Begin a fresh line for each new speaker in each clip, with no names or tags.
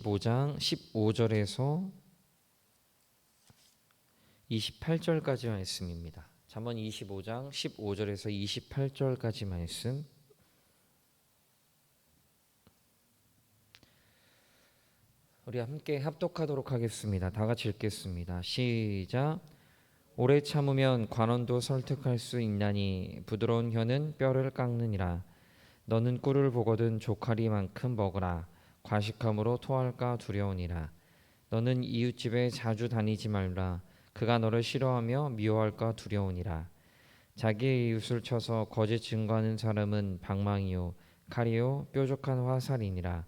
5장 15절에서 28절까지 말씀입니다. 잠언 25장 15절에서 28절까지 말씀. 우리 함께 합독하도록 하겠습니다. 다 같이 읽겠습니다. 시작. 오래 참으면 관원도 설득할 수 있나니 부드러운 혀는 뼈를 깎느니라. 너는 꿀을 보거든 조카리만큼 먹으라. 과식함으로 토할까 두려우니라. 너는 이웃집에 자주 다니지 말라. 그가 너를 싫어하며 미워할까 두려우니라. 자기의 이웃을 쳐서 거짓 증거하는 사람은 방망이요 칼이요 뾰족한 화살이니라.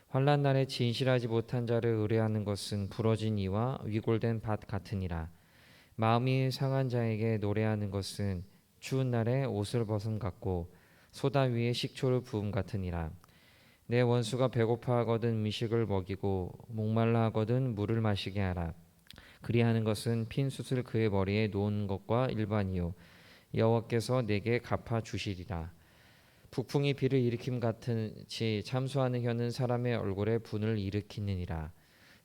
환난 날에 진실하지 못한 자를 의뢰하는 것은 부러진 이와 위골된 밭 같으니라. 마음이 상한 자에게 노래하는 것은 추운 날에 옷을 벗음 같고 소다 위에 식초를 부음 같으니라. 내 원수가 배고파하거든 음식을 먹이고 목말라 하거든 물을 마시게 하라. 그리하는 것은 핀 숯을 그의 머리에 놓은 것과 일반이요 여호와께서 내게 갚아 주시리라. 북풍이 비를 일으킴 같이 참수하는 혀는 사람의 얼굴에 분을 일으키느니라.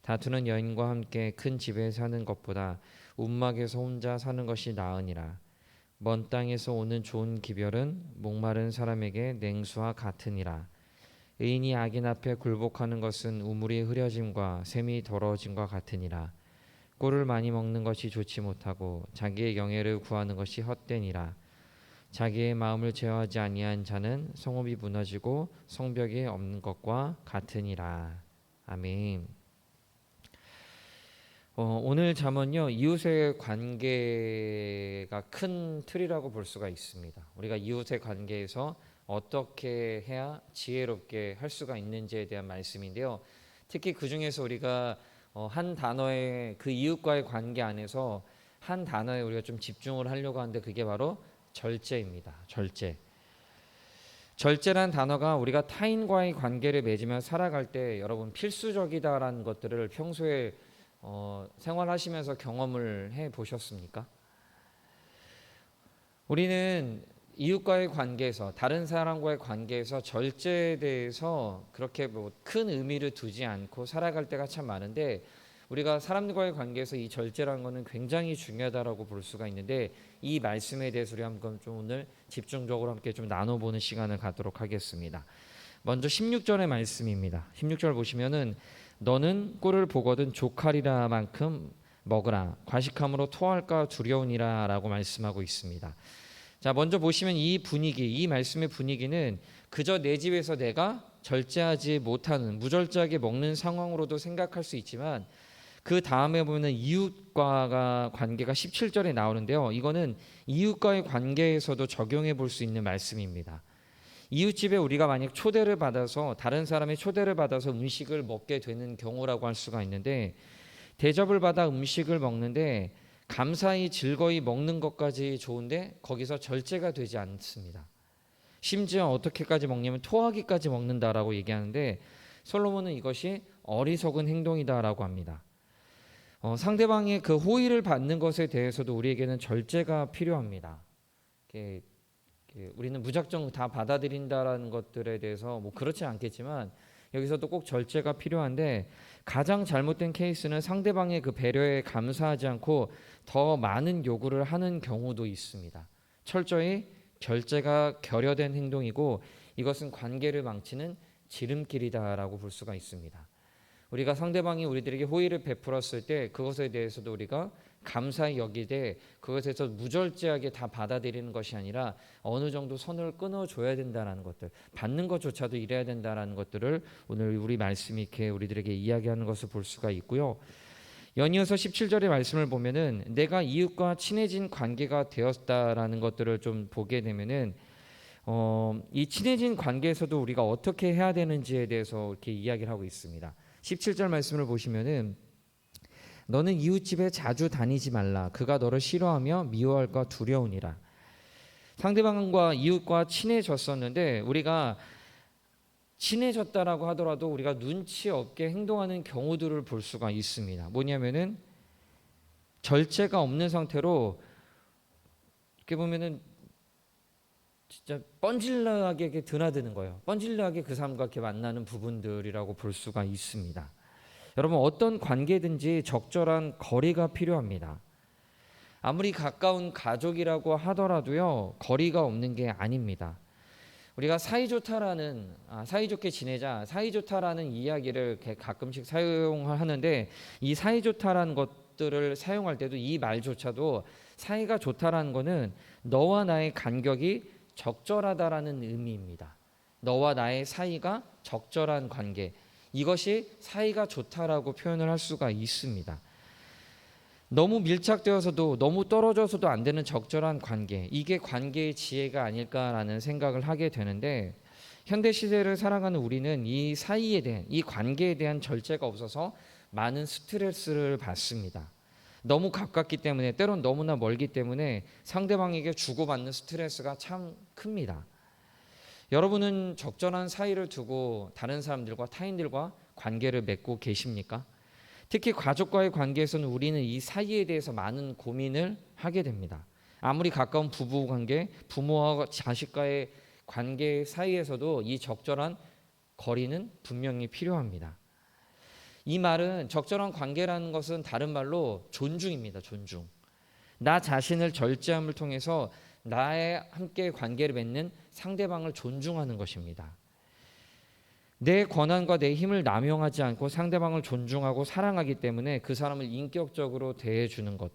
다투는 여인과 함께 큰 집에 사는 것보다 움막에서 혼자 사는 것이 나으니라. 먼 땅에서 오는 좋은 기별은 목마른 사람에게 냉수와 같으니라. 의인이 악인 앞에 굴복하는 것은 우물이 흐려짐과 샘이 더러워짐과 같으니라. 꿀을 많이 먹는 것이 좋지 못하고 자기의 영예를 구하는 것이 헛되니라. 자기의 마음을 제어하지 아니한 자는 성읍이 무너지고 성벽이 없는 것과 같으니라. 아멘. 오늘 잠언요, 이웃의 관계가 큰 틀이라고 볼 수가 있습니다. 우리가 이웃의 관계에서 어떻게 해야 지혜롭게 할 수가 있는지에 대한 말씀인데요. 특히 그 중에서 우리가 한 단어의 그 이웃과의 관계 안에서 한 단어에 우리가 좀 집중을 하려고 하는데 그게 바로 절제입니다. 절제. 절제란 단어가 우리가 타인과의 관계를 맺으며 살아갈 때 여러분 필수적이다라는 것들을 평소에 생활하시면서 경험을 해 보셨습니까? 우리는 이웃과의 관계에서 다른 사람과의 관계에서 절제에 대해서 그렇게 큰 의미를 두지 않고 살아갈 때가 참 많은데 우리가 사람들과의 관계에서 이 절제라는 것은 굉장히 중요하다라고 볼 수가 있는데 이 말씀에 대해서 우리 한번 좀 오늘 집중적으로 함께 좀 나눠보는 시간을 갖도록 하겠습니다. 먼저 16절의 말씀입니다. 16절 보시면은 너는 꿀을 보거든 조카리라만큼 먹으라. 과식함으로 토할까 두려우니라 라고 말씀하고 있습니다. 자, 먼저 보시면 이 분위기, 이 말씀의 분위기는 그저 내 집에서 내가 절제하지 못하는 무절제하게 먹는 상황으로도 생각할 수 있지만 그 다음에 보면 이웃과 관계가 17절에 나오는데요. 이거는 이웃과의 관계에서도 적용해 볼 수 있는 말씀입니다. 이웃집에 우리가 만약 초대를 받아서 다른 사람의 초대를 받아서 음식을 먹게 되는 경우라고 할 수가 있는데 대접을 받아 음식을 먹는데 감사히 즐거이 먹는 것까지 좋은데 거기서 절제가 되지 않습니다. 심지어 어떻게까지 먹냐면 토하기까지 먹는다라고 얘기하는데 솔로몬은 이것이 어리석은 행동이다라고 합니다. 상대방의 그 호의를 받는 것에 대해서도 우리에게는 절제가 필요합니다. 우리는 무작정 다 받아들인다라는 것들에 대해서 뭐 그렇지 않겠지만 여기서도 꼭 절제가 필요한데 가장 잘못된 케이스는 상대방의 그 배려에 감사하지 않고 더 많은 요구를 하는 경우도 있습니다. 철저히 절제가 결여된 행동이고 이것은 관계를 망치는 지름길이다라고 볼 수가 있습니다. 우리가 상대방이 우리들에게 호의를 베풀었을 때 그것에 대해서도 우리가 감사히 여기되 그것에서 무절제하게 다 받아들이는 것이 아니라 어느 정도 선을 끊어줘야 된다는 것들, 받는 것조차도 이래야 된다는 것들을 오늘 우리 말씀이 이렇게 우리들에게 이야기하는 것을 볼 수가 있고요. 연이어서 17절의 말씀을 보면은 내가 이웃과 친해진 관계가 되었다라는 것들을 좀 보게 되면은 이 친해진 관계에서도 우리가 어떻게 해야 되는지에 대해서 이렇게 이야기를 하고 있습니다. 17절 말씀을 보시면은 너는 이웃집에 자주 다니지 말라. 그가 너를 싫어하며 미워할까 두려우니라. 상대방과 이웃과 친해졌었는데 우리가 친해졌다라고 하더라도 우리가 눈치 없게 행동하는 경우들을 볼 수가 있습니다. 뭐냐면은 절제가 없는 상태로 이렇게 보면은 진짜 뻔질나게 드나드는 거예요. 뻔질나게 그 사람과 이렇게 만나는 부분들이라고 볼 수가 있습니다. 여러분, 어떤 관계든지 적절한 거리가 필요합니다. 아무리 가까운 가족이라고 하더라도요, 거리가 없는 게 아닙니다. 우리가 사이좋게 지내자, 사이좋다라는 이야기를 이렇게 가끔씩 사용하는데, 이 사이좋다라는 것들을 사용할 때도 이 말조차도 사이가 좋다라는 거는 너와 나의 간격이 적절하다라는 의미입니다. 너와 나의 사이가 적절한 관계, 이것이 사이가 좋다라고 표현을 할 수가 있습니다. 너무 밀착되어서도 너무 떨어져서도 안 되는 적절한 관계, 이게 관계의 지혜가 아닐까라는 생각을 하게 되는데, 현대 시대를 살아가는 우리는 이 사이에 대한, 이 관계에 대한 절제가 없어서 많은 스트레스를 받습니다. 너무 가깝기 때문에, 때론 너무나 멀기 때문에 상대방에게 주고받는 스트레스가 참 큽니다. 여러분은 적절한 사이를 두고 다른 사람들과, 타인들과 관계를 맺고 계십니까? 특히 가족과의 관계에서는 우리는 이 사이에 대해서 많은 고민을 하게 됩니다. 아무리 가까운 부부 관계, 부모와 자식과의 관계 사이에서도 이 적절한 거리는 분명히 필요합니다. 이 말은, 적절한 관계라는 것은 다른 말로 존중입니다. 존중. 나 자신을 절제함을 통해서 나의 함께 관계를 맺는 상대방을 존중하는 것입니다. 내 권한과 내 힘을 남용하지 않고 상대방을 존중하고 사랑하기 때문에 그 사람을 인격적으로 대해주는 것.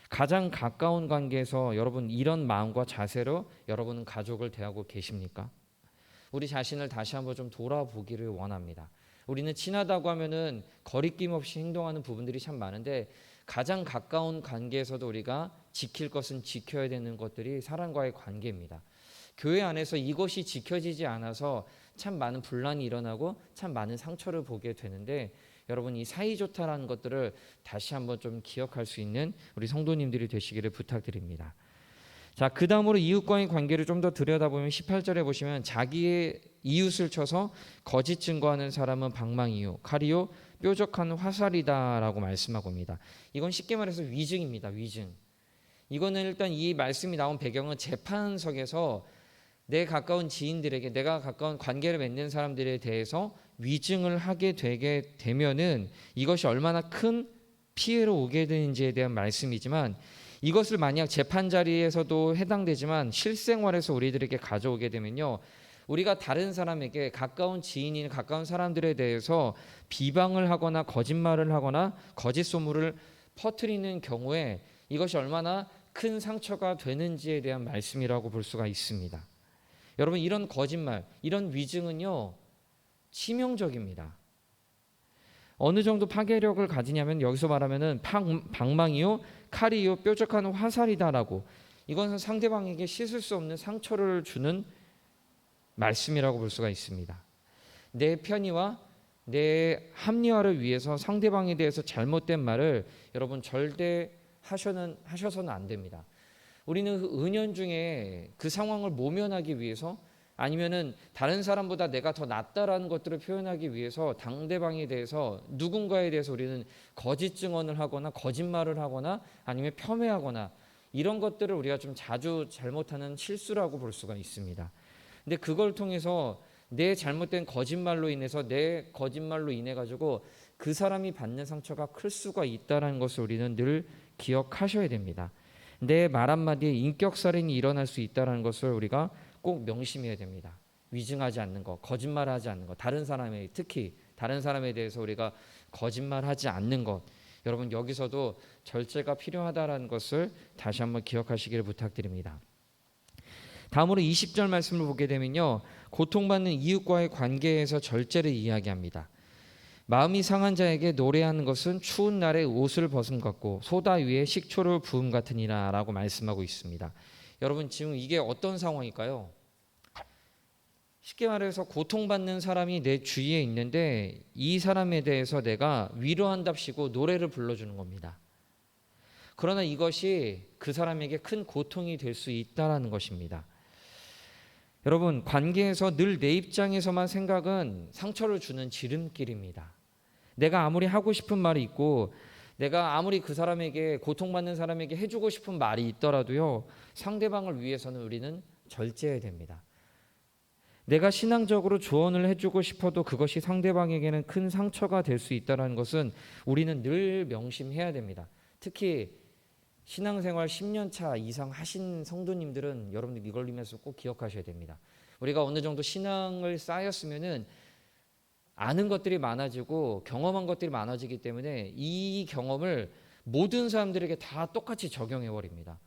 가장 가까운 관계에서 여러분, 이런 마음과 자세로 여러분은 가족을 대하고 계십니까? 우리 자신을 다시 한번 좀 돌아보기를 원합니다. 우리는 친하다고 하면은 거리낌 없이 행동하는 부분들이 참 많은데, 가장 가까운 관계에서도 우리가 지킬 것은 지켜야 되는 것들이 사람과의 관계입니다. 교회 안에서 이것이 지켜지지 않아서 참 많은 분란이 일어나고 참 많은 상처를 보게 되는데, 여러분, 이 사이좋다라는 것들을 다시 한번 좀 기억할 수 있는 우리 성도님들이 되시기를 부탁드립니다. 자, 그 다음으로 이웃과의 관계를 좀 더 들여다보면 18절에 보시면, 자기의 이웃을 쳐서 거짓 증거하는 사람은 방망이요 칼이요 뾰족한 화살이다 라고 말씀하고 있습니다. 이건 쉽게 말해서 위증입니다. 위증. 이거는 일단 이 말씀이 나온 배경은 재판석에서 내 가까운 지인들에게, 내가 가까운 관계를 맺는 사람들에 대해서 위증을 하게 되게 되면은 이것이 얼마나 큰 피해로 오게 되는지에 대한 말씀이지만, 이것을 만약 재판 자리에서도 해당되지만 실생활에서 우리들에게 가져오게 되면요, 우리가 다른 사람에게, 가까운 지인인 가까운 사람들에 대해서 비방을 하거나 거짓말을 하거나 거짓 소문을 퍼뜨리는 경우에 이것이 얼마나 큰 상처가 되는지에 대한 말씀이라고 볼 수가 있습니다. 여러분, 이런 거짓말, 이런 위증은요, 치명적입니다. 어느 정도 파괴력을 가지냐면, 여기서 말하면은 방망이요 칼이요 뾰족한 화살이다라고, 이것은 상대방에게 씻을 수 없는 상처를 주는 말씀이라고 볼 수가 있습니다. 내 편의와 내 합리화를 위해서 상대방에 대해서 잘못된 말을 여러분 절대 하셔서는 안 됩니다. 우리는 은연중에 그 상황을 모면하기 위해서, 아니면은 다른 사람보다 내가 더 낫다라는 것들을 표현하기 위해서 상대방에 대해서, 누군가에 대해서 우리는 거짓 증언을 하거나 거짓말을 하거나 아니면 폄훼하거나, 이런 것들을 우리가 좀 자주 잘못하는 실수라고 볼 수가 있습니다. 근데 그걸 통해서 내 잘못된 거짓말로 인해서, 내 거짓말로 인해 가지고 그 사람이 받는 상처가 클 수가 있다는 것을 우리는 늘 기억하셔야 됩니다. 내 말 한마디에 인격살인이 일어날 수 있다는 것을 우리가 꼭 명심해야 됩니다. 위증하지 않는 것, 거짓말하지 않는 것, 특히 다른 사람에 대해서 우리가 거짓말하지 않는 것, 여러분, 여기서도 절제가 필요하다는 것을 다시 한번 기억하시기를 부탁드립니다. 다음으로 20절 말씀을 보게 되면요, 고통받는 이웃과의 관계에서 절제를 이야기합니다. 마음이 상한 자에게 노래하는 것은 추운 날에 옷을 벗음 같고 소다 위에 식초를 부음 같으니라 라고 말씀하고 있습니다. 여러분, 지금 이게 어떤 상황일까요? 쉽게 말해서 고통받는 사람이 내 주위에 있는데, 이 사람에 대해서 내가 위로한답시고 노래를 불러주는 겁니다. 그러나 이것이 그 사람에게 큰 고통이 될 수 있다는 것입니다. 여러분, 관계에서 늘 내 입장에서만 생각은 상처를 주는 지름길입니다. 내가 아무리 하고 싶은 말이 있고, 내가 아무리 그 사람에게, 고통받는 사람에게 해주고 싶은 말이 있더라도요, 상대방을 위해서는 우리는 절제해야 됩니다. 내가 신앙적으로 조언을 해주고 싶어도 그것이 상대방에게는 큰 상처가 될 수 있다는 것은 우리는 늘 명심해야 됩니다. 특히 신앙생활 10년 차 이상 하신 성도님들은 여러분들 이걸 위해서 꼭 기억하셔야 됩니다. 우리가 어느 정도 신앙을 쌓였으면은 아는 것들이 많아지고 경험한 것들이 많아지기 때문에 이 경험을 모든 사람들에게 다 똑같이 적용해 버립니다.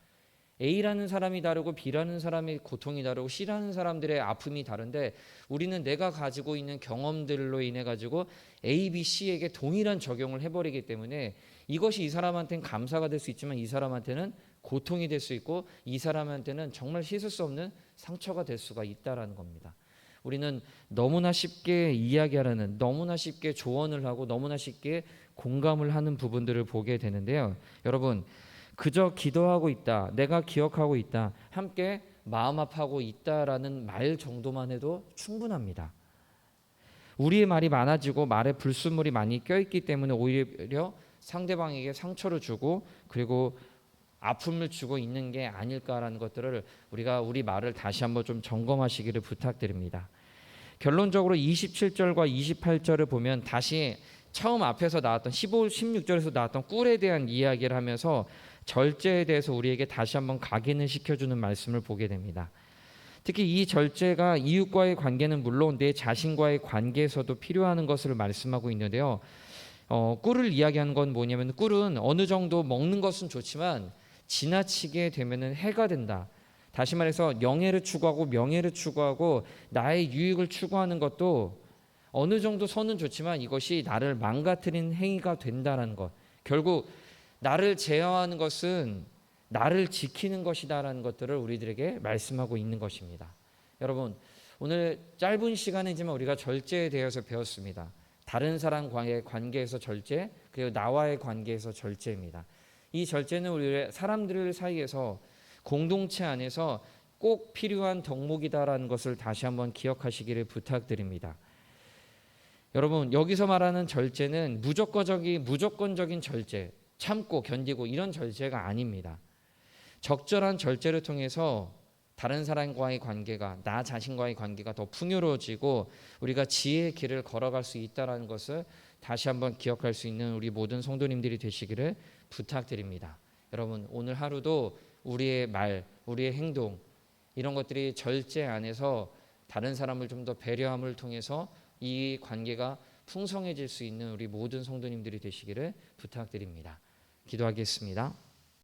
A라는 사람이 다르고 B라는 사람의 고통이 다르고 C라는 사람들의 아픔이 다른데 우리는 내가 가지고 있는 경험들로 인해 가지고 A, B, C에게 동일한 적용을 해버리기 때문에 이것이 이 사람한테는 감사가 될 수 있지만 이 사람한테는 고통이 될 수 있고 이 사람한테는 정말 씻을 수 없는 상처가 될 수가 있다라는 겁니다. 우리는 너무나 쉽게 이야기하려는, 너무나 쉽게 조언을 하고 너무나 쉽게 공감을 하는 부분들을 보게 되는데요. 여러분, 그저 기도하고 있다, 내가 기억하고 있다, 함께 마음 아파하고 있다라는 말 정도만 해도 충분합니다. 우리의 말이 많아지고 말에 불순물이 많이 껴있기 때문에 오히려 상대방에게 상처를 주고 그리고 아픔을 주고 있는 게 아닐까라는 것들을 우리가 우리 말을 다시 한번 좀 점검하시기를 부탁드립니다. 결론적으로 27절과 28절을 보면 다시 처음 앞에서 나왔던 15, 16절에서 나왔던 꿀에 대한 이야기를 하면서 절제에 대해서 우리에게 다시 한번 각인을 시켜주는 말씀을 보게 됩니다. 특히 이 절제가 이웃과의 관계는 물론 내 자신과의 관계에서도 필요한 것을 말씀하고 있는데요. 꿀을 이야기하는 건 뭐냐면 꿀은 어느 정도 먹는 것은 좋지만 지나치게 되면은 해가 된다. 다시 말해서 영예를 추구하고 명예를 추구하고 나의 유익을 추구하는 것도 어느 정도 선은 좋지만 이것이 나를 망가뜨리는 행위가 된다는 것. 결국 나를 제어하는 것은 나를 지키는 것이다라는 것들을 우리들에게 말씀하고 있는 것입니다. 여러분, 오늘 짧은 시간이지만 우리가 절제에 대해서 배웠습니다. 다른 사람과의 관계에서 절제, 그리고 나와의 관계에서 절제입니다. 이 절제는 우리 사람들 사이에서 공동체 안에서 꼭 필요한 덕목이다라는 것을 다시 한번 기억하시기를 부탁드립니다. 여러분, 여기서 말하는 절제는 무조건적인 절제, 참고 견디고 이런 절제가 아닙니다. 적절한 절제를 통해서 다른 사람과의 관계가, 나 자신과의 관계가 더 풍요로워지고 우리가 지혜의 길을 걸어갈 수 있다는 것을 다시 한번 기억할 수 있는 우리 모든 성도님들이 되시기를 부탁드립니다. 여러분, 오늘 하루도 우리의 말, 우리의 행동 이런 것들이 절제 안에서 다른 사람을 좀 더 배려함을 통해서 이 관계가 풍성해질 수 있는 우리 모든 성도님들이 되시기를 부탁드립니다. 기도하겠습니다.